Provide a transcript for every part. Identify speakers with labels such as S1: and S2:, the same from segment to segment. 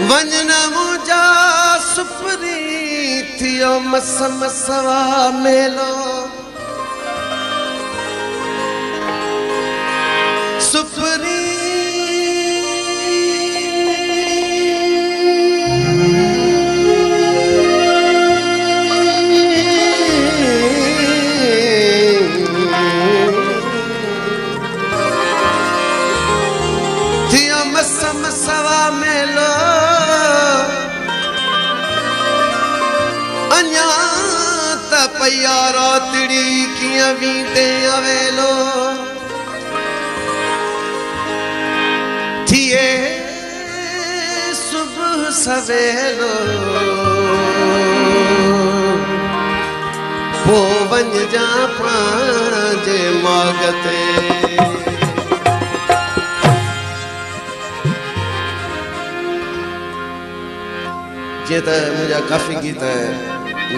S1: वंजना मुझा सुपरी थियो मसवा मेलो सुपरी थियो मसवा मेलो अन्या तपैया रातड़ी किया वीते अवेलो थिए सुबह सवेलो वो बन जा पांजे मागते जे त मुझा काफ़ी गीत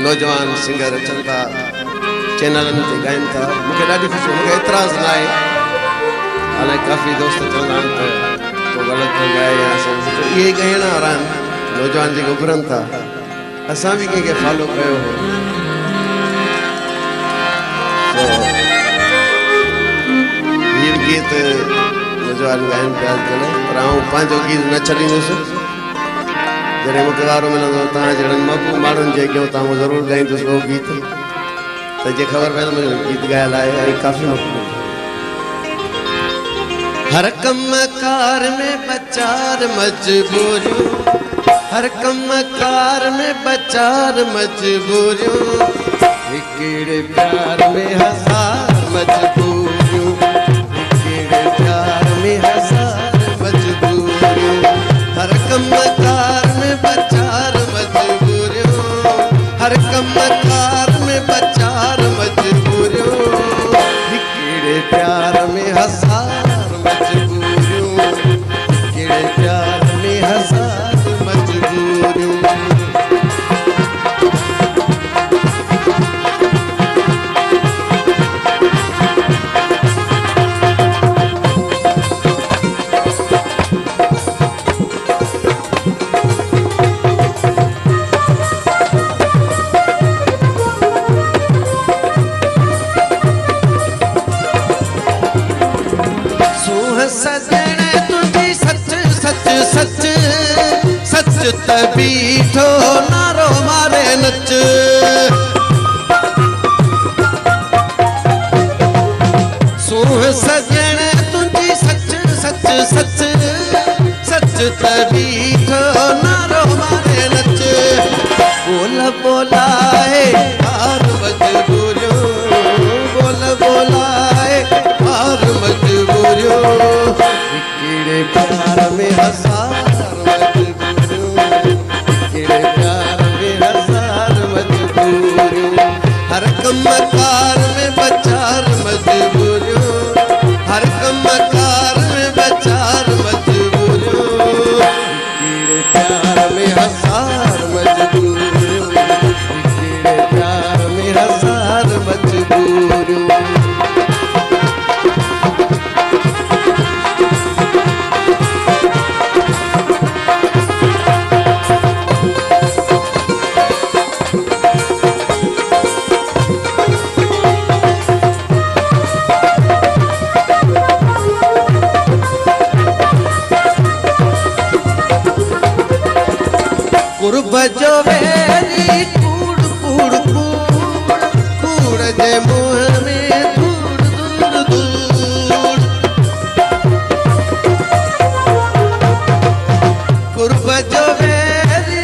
S1: नौजवान सिंगर अचनि था चैनलनि ते ॻाइनि था मूंखे ॾाढी ख़ुशी मूंखे एतिराज़ न आहे हालांकि काफ़ी दोस्त चवंदा आहिनि त को ग़लति थो ॻाए या इहे ॻाइण वारा आहिनि नौजवान जेके उभरनि था असां बि कंहिंखे फॉलो कयो हो हीअ गीत नौजवान ॻाइनि पिया पर आउं पंहिंजो गीत न छॾींदुसि जॾहिं मूंखे वारो मिलंदो तव्हां जहिड़नि महबूब माण्हुनि जे अॻियां तव्हां ज़रूरु ॻाईंदुसि उहो गीत त जे ख़बर पए त मुंहिंजो गीत ॻायल आहे ऐं काफ़ी महबूब हर कम कार में बचार मजबूरियूं हर कम कार में बचार मजबूरियूं हिकिड़े प्यार में हज़ार मजबूरियूं हिकिड़े प्यार में हज़ार मजबूरियूं हर कम कार में बचार मजबूरियों हर कम कार में बचार मजबूरियों हिकिड़े प्यार में हज़ार मजबूरियों हिकिड़े प्यार में हज़ार मजबूरियों बीठो नारो मारे नच सूह सजण तुझी सच सच सच सच त बीठो नारो मारे नच बोल बोलाए हार मजबूरियों बोल बोलाए हार मजबूरियों हिकिड़े प्यार में हज़ार हर कम कार में बचार मजबूरियों हर कम कार में बचार मजबूरियों हिकिड़े प्यार में हज़ार मजबूरियों हिकिड़े प्यार में हज़ार मजबूरियों बजो वेरी कूड़ कूड़ कूड़ कूड़ जे मुँह में धूड़ धूड़ धूड़ कुर बजो वेरी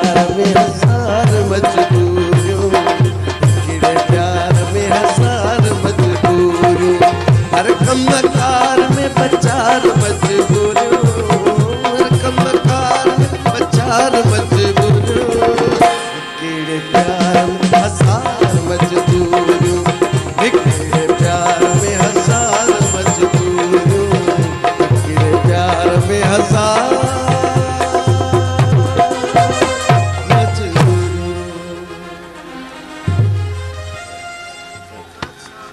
S1: प्यार में हज़ार मजबूरियूं, किड़े प्यार में हज़ार मजबूरियूं, हर कम कार में बचार मजबूरियूं।